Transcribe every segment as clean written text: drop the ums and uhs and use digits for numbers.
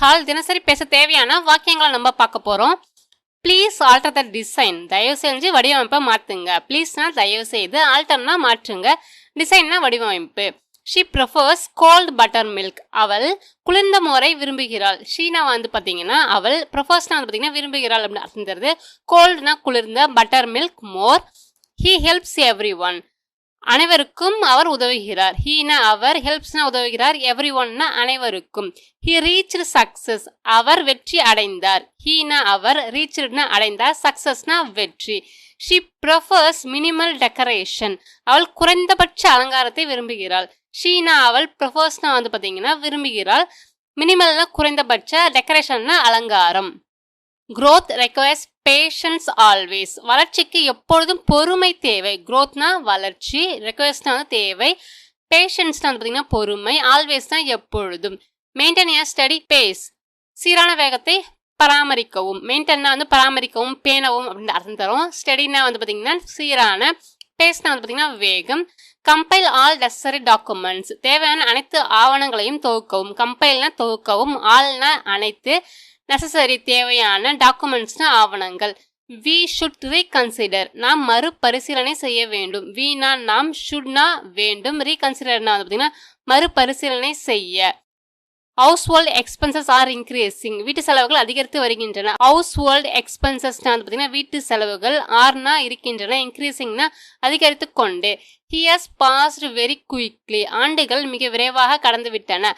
Hall தினசரி பேச தேவையான வாக்கியங்களை நம்ம பார்க்க போறோம். Please alter the design. தயவு செஞ்சு வடிவமைப்பை மாத்துங்க. ப்ளீஸ்னா தயவு செய்து, ஆல்டர்னா மாற்றுங்க, டிசைன்னா வடிவமைப்பு. She prefers cold buttermilk. அவள் குளிர்ந்த மோரை விரும்புகிறாள். ஷீனா வந்து பார்த்தீங்கன்னா அவள், ப்ரிஃபர்ஸ்னா வந்து பார்த்தீங்கன்னா விரும்புகிறாள் அப்படின்னு அர்த்தம் தருது. கோல்ட்னா குளிர்ந்த, butter milk more. He helps every one. அனைவருக்கும் அவர் உதவுகிறார். ஹீனா அவர், ஹெல்ப்ஸ்னா உதவுகிறார், எவ்ரி ஒன்னா அனைவருக்கும். He reached success. அவர் வெற்றி அடைந்தார். ஹீனா அவர், ரீச்டுனா அடைந்தார், சக்சஸ்னா வெற்றி. She prefers minimal decoration. அவள் குறைந்தபட்ச அலங்காரத்தை விரும்புகிறாள். ஷீனா அவள், ப்ரிஃபர்ஸ்னா வந்து பார்த்தீங்கன்னா விரும்புகிறாள், மினிமல்னா குறைந்தபட்ச, டெக்கரேஷன்னா அலங்காரம். growth requires patience always. வளர்ச்சிக்கு எப்பொழுதும் பொறுமை தேவை. growthனா வளர்ச்சி, requires வந்து தேவை, patienceனா வந்து பார்த்தீங்கன்னா பொறுமை, alwaysனா எப்பொழுதும். maintain a steady pace. சீரான வேகத்தை பராமரிக்கவும். மெயின்டைன்னா வந்து பராமரிக்கவும், பேணவும் அப்படின்னு அர்த்தம் தரும். ஸ்டடினா வந்து பார்த்தீங்கன்னா சீரான, பேஸ்னா வந்து பார்த்தீங்கன்னா வேகம். Compile all necessary documents. தேவையான அனைத்து ஆவணங்களையும் தொகுக்கவும். கம்பைல்னா தொகுக்கவும், ஆல்னா அனைத்து, நெசசரி தேவையான, டாக்குமெண்ட்ஸ்னா ஆவணங்கள். We should reconsider. நாம் மறுபரிசீலனை செய்ய வேண்டும். வீனா நாம், ஷுட்னா வேண்டும், ரீகன்சிடர்னா வந்து பார்த்தீங்கன்னா மறுபரிசீலனை செய்ய. House hold expenses R increasing. வீட்டு செலவுகள் அதிகரித்து வருகின்றன. ஹவுஸ் ஹோல்ட் எக்ஸ்பென்சஸ்னா வந்து பார்த்தீங்கன்னா வீட்டு செலவுகள், ஆர்னா இருக்கின்றன, இன்க்ரீசிங்னா அதிகரித்து கொண்டு. He has passed very quickly. ஆண்டுகள் மிக விரைவாக கடந்துவிட்டன.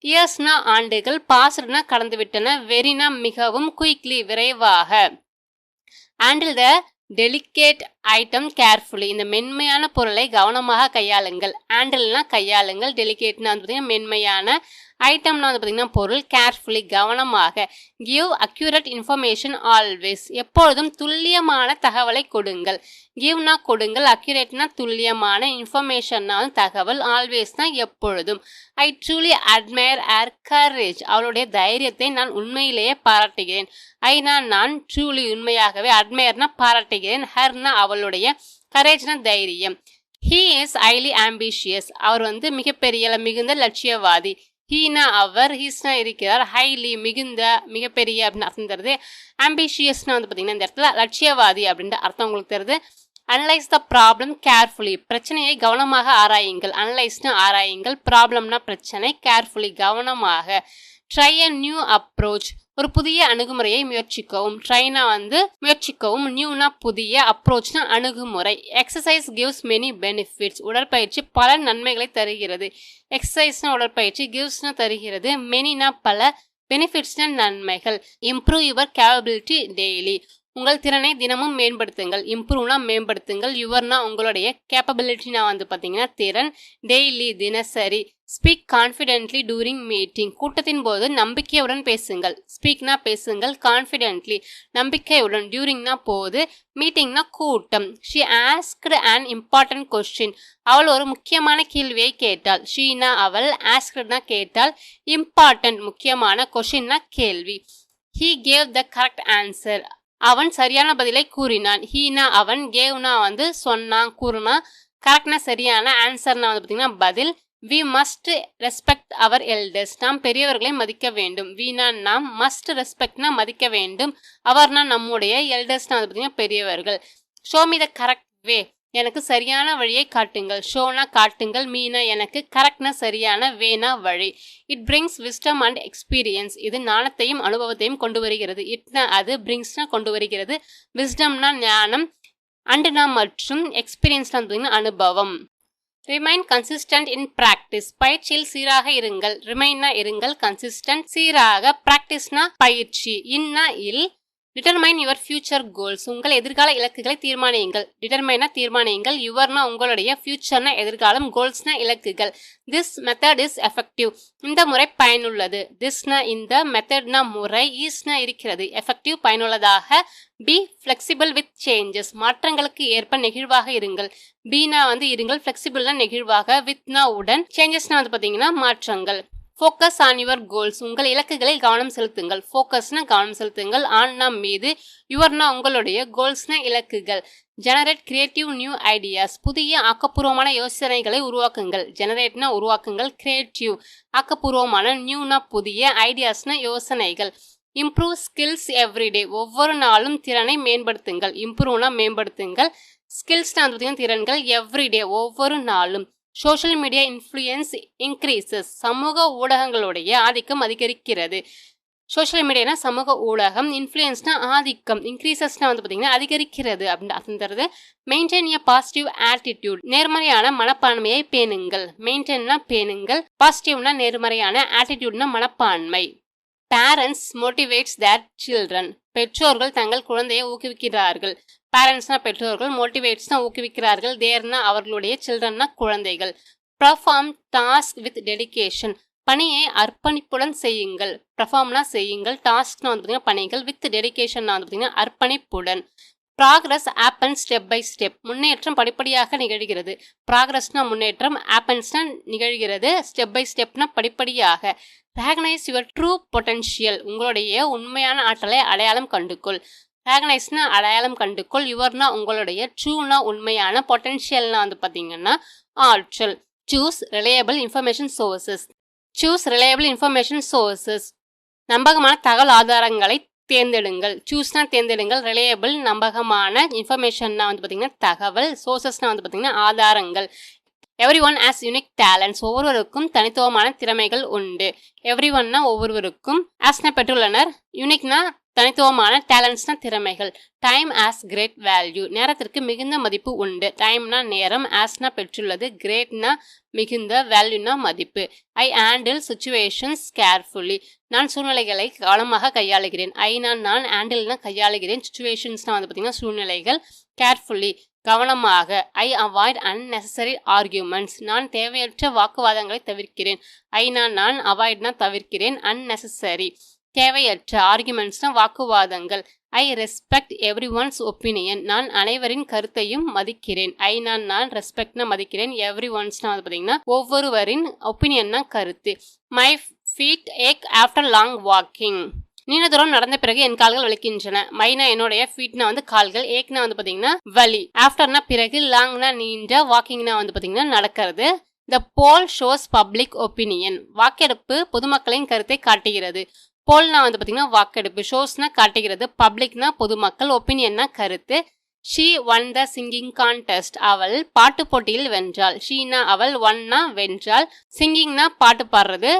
இயர்ஸ்னா ஆண்டுகள், பாஸ்ட்னா கடந்துவிட்டன, வெரினா மிகவும், குயிக்லி விரைவாக. Handle the delicate item carefully. இந்த மென்மையான பொருளை கவனமாக கையாளுங்கள். ஹேண்டில்னா கையாளுங்கள், டெலிகேட்னா வந்து பார்த்தீங்கன்னா மென்மையான, ஐட்டம்னா வந்து பார்த்தீங்கன்னா பொருள், கேர்ஃபுல்லி கவனமாக. Give accurate information always. எப்பொழுதும் துல்லியமான தகவலை கொடுங்கள். கிவ்னா கொடுங்கள், அக்யூரேட்னா துல்லியமான, இன்ஃபர்மேஷன்னா தகவல், ஆல்வேஸ்னா எப்பொழுதும். ஐ ட்ரூலி அட்மையர் ஹர் கரேஜ். அவளுடைய தைரியத்தை நான் உண்மையிலேயே பாராட்டுகிறேன். ஐனா நான், ட்ரூலி உண்மையாகவே, அட்மையர்னா பாராட்டுகிறேன், ஹர்னா அவளுடைய, கரேஜ்னா தைரியம். He is highly ambitious. அவர் வந்து மிகப்பெரிய, மிகுந்த லட்சியவாதி. ஹீனா அவர், ஹீஸ்னா இருக்கிறார், ஹைலி மிகுந்த, மிகப்பெரிய அப்படின்னு அர்த்தம் தருது. ஆம்பிஷியஸ்னா வந்து பார்த்தீங்கன்னா இந்த இடத்துல லட்சியவாதி அப்படின்ற அர்த்தம் உங்களுக்கு தருது. Analyse the problem carefully. பிரச்சனையை கவனமாக ஆராயுங்கள். அனலைஸ்னா ஆராயுங்கள், ப்ராப்ளம்னா பிரச்சனை, கேர்ஃபுல்லி கவனமாக. Try a new approach. ஒரு புதிய அணுகுமுறையை முயற்சிக்கவும். ட்ரைனா வந்து முயற்சிக்கவும், நியூனா புதிய, அப்ரோச்னா அணுகுமுறை. Exercise gives many benefits. உடற்பயிற்சி பல நன்மைகளை தருகிறது. எக்ஸசைஸ்னா உடற்பயிற்சி, கிவ்ஸ்னா தருகிறது, மெனினா பல, பெனிஃபிட்ஸ்னா நன்மைகள். Improve your capability daily. உங்கள் திறனை தினமும் மேம்படுத்துங்கள். இம்ப்ரூவ்னா மேம்படுத்துங்கள், யுவர்னா உங்களுடைய, கேப்பபிலிட்டினா வந்து பார்த்தீங்கன்னா திறன், டெய்லி தினசரி. Speak confidently during meeting. கூட்டத்தின் போது நம்பிக்கையுடன் பேசுங்கள். ஸ்பீக்னா பேசுங்கள், கான்ஃபிடென்ட்லி நம்பிக்கையுடன், டியூரிங்னா போது, மீட்டிங்னா கூட்டம். She asked an important question. அவள் ஒரு முக்கியமான கேள்வியை கேட்டாள். ஷீனா அவள், ஆஸ்க்டுனா கேட்டாள், இம்பார்ட்டன்ட் முக்கியமான, கொஸ்டின்னா கேள்வி. He gave the correct answer. அவன் சரியான பதிலை கூறினான். ஹீனா அவன், கேவ்னா வந்து சொன்னான், கூறினான், கரெக்ட்னா சரியான, ஆன்சர்னா வந்து பார்த்தீங்கன்னா பதில். We must respect our elders. நாம் பெரியவர்களை மதிக்க வேண்டும். வீனா நாம், மஸ்ட் ரெஸ்பெக்ட்னா மதிக்க வேண்டும், அவர்னா நம்முடைய, எல்டர்ஸ்னா வந்து பார்த்தீங்கன்னா பெரியவர்கள். Show me the correct way. எனக்கு சரியான வழியை காட்டுங்கள். ஷோனா காட்டுங்கள், மீனா எனக்கு, கரெக்ட்னா சரியான, வேனா வழி. It brings wisdom and experience. இது ஞானத்தையும் அனுபவத்தையும் கொண்டு வருகிறது. இட்னா அது, பிரிங்ஸ்னா கொண்டு வருகிறது, விஸ்டம்னா ஞானம், அண்ட்னா மற்றும், எக்ஸ்பீரியன்ஸ்னா அனுபவம். ரிமைன் கன்சிஸ்டன்ட் இன் பிராக்டிஸ். பயிற்சியில் சீராக இருங்கள். ரிமைன்னா இருங்கள், கன்சிஸ்டன்ட் சீராக, பிராக்டிஸ்னா பயிற்சி, இன்னா இல். Determine your future goals. உங்கள் எதிர்கால இலக்குகளை தீர்மானியுங்கள். டிட்டர்மைனா தீர்மானியுங்கள், யுவர்னா உங்களுடைய, ஃபியூச்சர்னா எதிர்காலம், கோல்ஸ்னா இலக்குகள். This method is effective. இந்த முறை பயனுள்ளது. திஸ்னா இந்த, மெத்தட்னா முறை, ஈஸ்னா இருக்கிறது, எஃபெக்டிவ் பயனுள்ளதாக. Be flexible with changes. மாற்றங்களுக்கு ஏற்ப நெகிழ்வாக இருங்கள். பீனா வந்து இருங்கள், ஃபிளெக்சிபிள்னா நெகிழ்வாக, வித்னா உடன், சேஞ்சஸ்னா வந்து பார்த்தீங்கன்னா மாற்றங்கள். Focus on your goals. உங்கள் இலக்குகளில் கவனம் செலுத்துங்கள். ஃபோக்கஸ்னா கவனம் செலுத்துங்கள். ஆன்னா மீது, யுவர்னா உங்களுடைய, கோல்ஸ்னா இலக்குகள். Generate creative new ideas. புதிய ஆக்கப்பூர்வமான யோசனைகளை உருவாக்குங்கள். ஜெனரேட்னா உருவாக்குங்கள், கிரியேட்டிவ் ஆக்கப்பூர்வமான, நியூனா புதிய, ஐடியாஸ்னா யோசனைகள். Improve skills everyday. ஒவ்வொரு நாளும் திறனை மேம்படுத்துங்கள். இம்ப்ரூவ்னா மேம்படுத்துங்கள், ஸ்கில்ஸ்னா பார்த்தீங்கன்னா திறன்கள், எவ்ரிடே ஒவ்வொரு நாளும். Social media influence increases. சமூக ஊடகங்களுடைய ஆதிக்கம் அதிகரிக்கிறது. சோஷியல் மீடியானா சமூக ஊடகம், இன்ஃப்ளூயன்ஸ்னா ஆதிக்கம், இன்க்ரீசஸ்னா பார்த்தீங்கன்னா அதிகரிக்கிறது அப்படின்றது. மெயின்டைன் எ பாசிட்டிவ் ஆட்டிடியூட். நேர்மறையான மனப்பான்மையை பேணுங்கள். மெயின்டைன்னா பேணுங்கள், பாசிட்டிவ்னா நேர்மறையான, ஆட்டிடியூட்னா மனப்பான்மை. பேரண்ட்ஸ் மோட்டிவேட்ஸ் தேர் சில்ட்ரன். பெற்றோர்கள் தங்கள் குழந்தையை ஊக்குவிக்கிறார்கள். பேரண்ட்ஸ்னா பெற்றோர்கள், மோட்டிவேட்ஸ்னா ஊக்குவிக்கிறார்கள், தேர்னா அவர்களுடைய, சில்ட்ரன்னா குழந்தைகள். Perform task with dedication. பணியை அர்ப்பணிப்புடன் செய்யுங்கள். பர்ஃபார்ம்னா செய்யுங்கள், டாஸ்க்னா பார்த்தீங்கன்னா பணிகள், வித் டெடிகேஷன்னா பார்த்தீங்கன்னா அர்ப்பணிப்புடன். Progress happen step by step. முன்னேற்றம் படிப்படியாக நிகழ்கிறது. ப்ராக்ரஸ்னா முன்னேற்றம், ஆப்பன்ஸ்னா நிகழ்கிறது, ஸ்டெப் பை ஸ்டெப்னா படிப்படியாக. Recognise your true potential. உங்களுடைய உண்மையான ஆற்றலை அடையாளம் கண்டுகொள். ரெகனைஸ்னா அடையாளம் கண்டுகொள், யுவர்னா உங்களுடைய, ட்ரூனா உண்மையான, பொட்டன்ஷியல்னா பார்த்தீங்கன்னா ஆற்றல். Choose reliable information sources. Choose reliable information sources. நம்பகமான தகவல் ஆதாரங்களை தேர்ந்தெடுங்கள். சூஸ்னா தேர்ந்தெடுங்கள், ரிலையபிள் நம்பகமான, இன்ஃபர்மேஷன்னா பார்த்தீங்கன்னா தகவல், சோர்சஸ்னா பார்த்தீங்கன்னா ஆதாரங்கள். Every one as unique talents. ஒவ்வொருவருக்கும் தனித்துவமான திறமைகள் உண்டு. எவ்ரி ஒன்னா ஒவ்வொருவருக்கும், ஆஸ்னா பெற்றுள்ளனர், யூனிக்னா தனித்துவமான, டேலண்ட்ஸ்னா திறமைகள். Time has great value. நேரத்திற்கு மிகுந்த மதிப்பு உண்டு. டைம்னா நேரம், ஆஸ்னா பெற்றுள்ளது, கிரேட்னா மிகுந்த, வேல்யூனா மதிப்பு. ஐ ஹேண்டில் சுச்சுவேஷன்ஸ் கேர்ஃபுல்லி. நான் சூழ்நிலைகளை கவனமாக கையாளுகிறேன். நான் ஹேண்டில்னா கையாளுகிறேன், சுச்சுவேஷன்ஸ்னா பார்த்தீங்கன்னா சூழ்நிலைகள், கேர்ஃபுல்லி கவனமாக. ஐ அவாய்ட் அன்னெசரி ஆர்கியூமெண்ட்ஸ். நான் தேவையற்ற வாக்குவாதங்களை தவிர்க்கிறேன். நான் அவாய்ட்னா தவிர்க்கிறேன், அன்னெசரி தேவையற்ற, ஆர்கியூமெண்ட்ஸ்னா வாக்குவாதங்கள். I respect every once opinion. நான் அனைவரின் கருத்தையும் மதிக்கிறேன். நான் ரெஸ்பெக்ட்னா மதிக்கிறேன், எவ்ரி ஒன்ஸ்னா பார்த்தீங்கன்னா ஒவ்வொருவரின், ஒப்பீனியன்னா கருத்து. My feet ache after long walking. நீண்ட தூரம் நடந்த பிறகு என் கால்கள் வலிக்கின்றன. மைனா என்னுடைய, ஃபீட்னா கால்கள், ஏக்னா பார்த்தீங்கன்னா வலி, ஆஃப்டர்னா பிறகு, லாங்னா நீண்ட, வாக்கிங்னா பார்த்தீங்கன்னா நடக்கிறது. த போல் ஷோஸ் பப்ளிக் ஒப்பீனியன். வாக்கெடுப்பு பொதுமக்களின் கருத்தை காட்டுகிறது. போல்னா பார்த்தீங்கன்னா வாக்கெடுப்பு, ஷோஸ்னா காட்டுகிறது, பப்ளிக்னா பொதுமக்கள், ஒப்பீனியன்னா கருத்து. She won the singing contest. அவள் பாட்டு போட்டியில் வென்றாள். ஷீனா அவள், ஒன்னா வென்றாள், சிங்கிங்னா பாட்டு பாடுறது,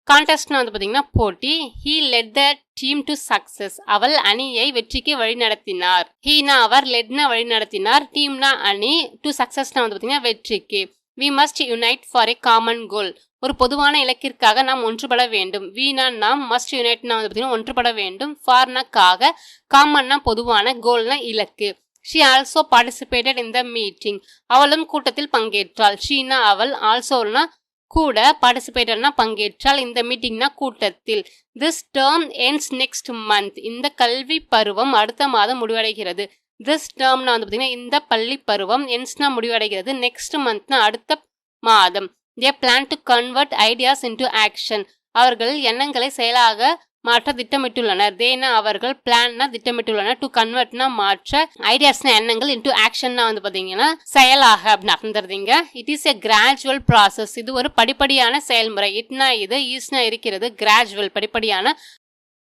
கான்டெஸ்ட்னா பார்த்தீங்கன்னா போட்டி. He let the team to success. அவள் அணியை வெற்றிக்கு வழிநடத்தினார். ஹீனா அவர், லெட்னா வழிநடத்தினார், டீம்னா அணி, டு சக்சஸ்னா பார்த்தீங்கன்னா வெற்றிக்கு. We must unite for a common goal. ஒரு பொதுவான இலக்கிற்காக நாம் ஒன்றுபட வேண்டும். வீணா நாம், மஸ்ட் யுனைட்னா பார்த்தீங்கன்னா ஒன்றுபட வேண்டும், ஃபார்னா காக, காமன்னா பொதுவான, கோல்னா இலக்கு. She also participated in the meeting. அவளும் கூட்டத்தில் பங்கேற்றாள். ஷீனா அவள், ஆல்சோனா கூட, பார்ட்டிசிபேட்டர்னா பங்கேற்றால், இந்த மீட்டிங்னா கூட்டத்தில். This term ends next month. இந்த கல்வி பருவம் அடுத்த மாதம் முடிவடைகிறது. திஸ் டேர்ம்னா பார்த்தீங்கன்னா இந்த பள்ளி பருவம், எண்ட்ஸ்னா முடிவடைகிறது, நெக்ஸ்ட் மந்த்னா அடுத்த மாதம். தே plan to convert ideas into action. அவர்கள் எண்ணங்களை செயலாக மாற்ற திட்டமிட்டுள்ளனர். தேனா அவர்கள், பிளான்னா திட்டமிட்டுள்ளனர், டு கன்வெர்ட்னா மாற்ற, ஐடியாஸ்னா எண்ணங்கள், இன்டு ஆக்ஷன்னா பார்த்தீங்கன்னா செயலாக அப்படின்னு அர்த்தம். It is a gradual process. இது ஒரு படிப்படியான செயல்முறை. இட்னா இது, ஈஸ்னா இருக்கிறது, கிராஜுவல் படிப்படியான.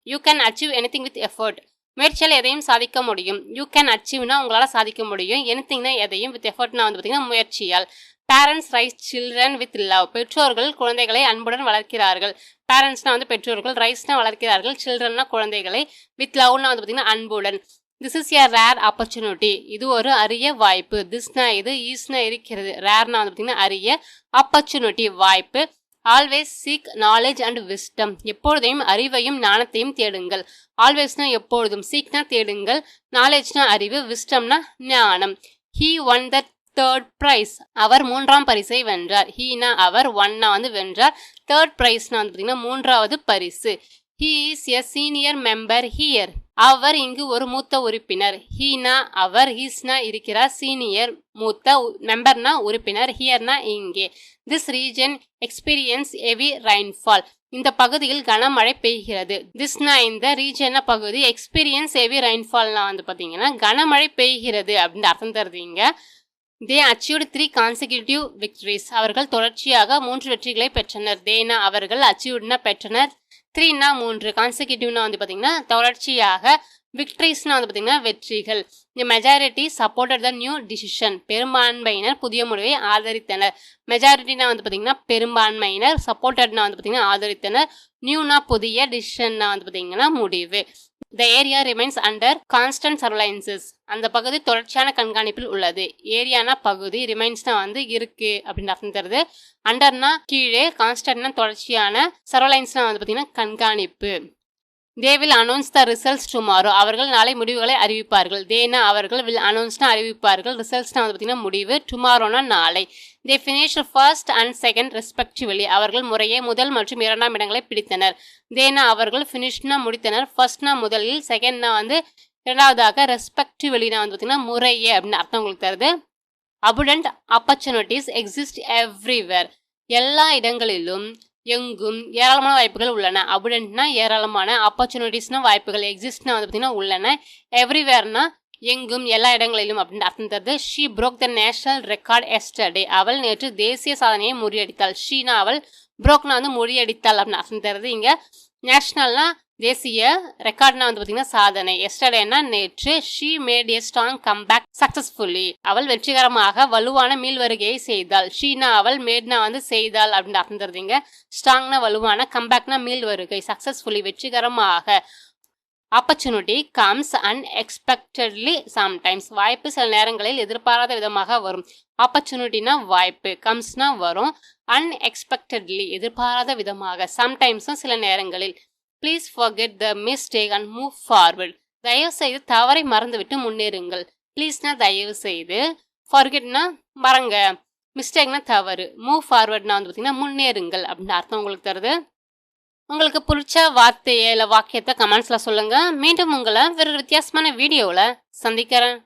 You can achieve anything with effort. முயற்சியால் எதையும் சாதிக்க முடியும். யூ கேன் அச்சீவ்னா உங்களால் சாதிக்க முடியும். எனிதிங்னா எதையும், வித் எஃபர்ட்னா பார்த்தீங்கன்னா முயற்சியால். Parents rice children with love. பெற்றோர்கள் குழந்தைகளை அன்புடன் வளர்க்கிறார்கள். பேரண்ட்ஸ்னா பெற்றோர்கள், ரைஸ்னா வளர்க்கிறார்கள், சில்ட்ரன்னா குழந்தைகளை, வித் லவ்னா பார்த்தீங்கன்னா அன்புடன். This is a rare opportunity. இது ஒரு அரிய வாய்ப்பு. திஸ்னா இது, ஈஸ்னா இருக்கிறது, ரேர்னா பார்த்தீங்கன்னா அரிய, ஆப்பர்ச்சுனிட்டி வாய்ப்பு. Always seek knowledge and wisdom. எப்பொழுதையும் அறிவையும் ஞானத்தையும் தேடுங்கள். ஆல்வேஸ்னா எப்பொழுதும், சீக்னா தேடுங்கள், நாலேஜ்னா அறிவு, விஸ்டம்னா ஞானம். He won the third prize. அவர் மூன்றாம் பரிசை வென்றார். ஹீனா அவர், ஒன்னா வென்றார், தேர்ட் பிரைஸ்னா பார்த்தீங்கன்னா மூன்றாவது பரிசு. He is a senior member here. அவர் இங்கு ஒரு மூத்த உறுப்பினர். ஹீனா அவர், ஹீஸ்னா இருக்கிறார், சீனியர் மூத்த, மெம்பர்னா உறுப்பினர், ஹியர்னா இங்கே. This region experience heavy rainfall. இந்த பகுதியில் கனமழை பெய்கிறது. திஸ்னா இந்த, ரீஜன் பகுதி, எக்ஸ்பீரியன்ஸ் ஹெவி ரெயின்ஃபால்னா வந்து பார்த்தீங்கன்னா கனமழை பெய்கிறது அப்படின்னு அர்த்தம் தருவீங்க. தே அச்சீவ்டு 3 கான்சிக்யூட்டிவ் விக்டரிஸ். அவர்கள் தொடர்ச்சியாக 3 வெற்றிகளை பெற்றனர். தேனா அவர்கள், அச்சீவ்டுனா பெற்றனர், 3னா 3, கான்சிக்யூட்டிவ்னா வந்து பார்த்தீங்கன்னா தொடர்ச்சியாக, விக்டரிஸ்னா வந்து பார்த்தீங்கன்னா வெற்றிகள். The majority supported the new decision. பெரும்பான்மையினர் புதிய முடிவை ஆதரித்தனர். மெஜாரிட்டினா வந்து பார்த்தீங்கன்னா பெரும்பான்மையினர், சப்போர்ட்டட்னா வந்து பார்த்தீங்கன்னா ஆதரித்தனர், நியூனா புதிய, டிசிஷன்னா வந்து பார்த்தீங்கன்னா முடிவு. The area remains under constant surveillance. அந்த பகுதி தொடர்ச்சியான கண்காணிப்பில் உள்ளது. ஏரியானா பகுதி, ரிமைன்ஸ்னா வந்து இருக்கு அப்படின்னு அர்த்தம் தருது. அண்டர்னா கீழே, கான்ஸ்டன்ட்னா தொடர்ச்சியான, சர்வலைன்ஸ்னா வந்து பார்த்தீங்கன்னா கண்காணிப்பு. They will announce the results tomorrow. அவர்கள் நாளை முடிவுகளை அறிவிப்பார்கள். தேனா அவர்கள், will announceனா அறிவிப்பார்கள், ரிசல்ட்ஸ்னா வந்து பார்த்தீங்கன்னா முடிவு, டுமாரோனா நாளை. They finished first and second respectively. அவர்கள் முறையே முதல் மற்றும் இரண்டாம் இடங்களை பிடித்தனர். தேனா அவர்கள், ஃபினிஷ்னா முடித்தனர், ஃபர்ஸ்ட்னா முதலில், செகண்ட்னா வந்து இரண்டாவதாக, ரெஸ்பெக்டிவ்லினா வந்து பார்த்தீங்கன்னா முறையே அப்படின்னு அர்த்தம் உங்களுக்கு தருது. abundant opportunities exist everywhere. எல்லா இடங்களிலும், எங்கும் ஏராளமான வாய்ப்புகள் உள்ளன. அபுடன்ட்னா ஏராளமான, ஆப்பர்ச்சுனிட்டிஸ்னா வாய்ப்புகள், எக்ஸிஸ்ட்னா வந்து பார்த்தீங்கன்னா உள்ளன, எவ்ரிவேர்னா எங்கும் எல்லா இடங்களிலும் அப்படின்னு அர்த்தம் தருது. She broke the national record yesterday. அவள் நேற்று தேசிய சாதனையை முறியடித்தாள். ஷீனா அவள், புரோக்னா வந்து முறியடித்தாள் அப்படின்னு அர்த்தம் தருது. இங்க நேஷனல்னா தேசிய, ரெக்கார்ட்னா வந்து பார்த்தீங்கன்னா சாதனை, எஸ்டர்டேனா நேற்று, she mat A strong comeback successfully. அவள் வெற்றிகரமாக வலுவான மீள் வருகையை செய்தாள். ஷீனா அவள், மேட்னா வந்து செய்தாள் அப்படின்னு அர்த்தம் தருதுங்க. ஸ்ட்ராங்னா வலுவான, கம்பேக்னா மீள் வருகை, சக்சஸ்ஃபுல்லி வெற்றிகரமாக. Opportunity comes unexpectedly sometimes. வாய்ப்பு சில நேரங்களில் எதிர்பாராத விதமாக வரும். ஆப்பர்ச்சுனிட்டினா வாய்ப்பு, கம்ஸ்னா வரும், அன்எக்ஸ்பெக்டட்லி எதிர்பாராத விதமாக, சம்டைம்ஸ்னா சில நேரங்களில். Please forget the mistake and move forward. தயவு செய்து தவறை மறந்துவிட்டு முன்னேறுங்கள். ப்ளீஸ்னா தயவு செய்து, ஃபர்கெட்னா மறங்க, மிஸ்டேக்னா தவறு, மூவ் ஃபார்வர்ட்னா வந்து பார்த்தீங்கன்னா முன்னேறுங்கள் அப்படின்னு அர்த்தம் உங்களுக்கு தருது. உங்களுக்கு பிடிச்ச வார்த்தையை இல்லை வாக்கியத்தை கமெண்ட்ஸில் சொல்லுங்கள். மீண்டும் உங்களை வேறு வித்தியாசமான வீடியோவில் சந்திக்கிறேன்.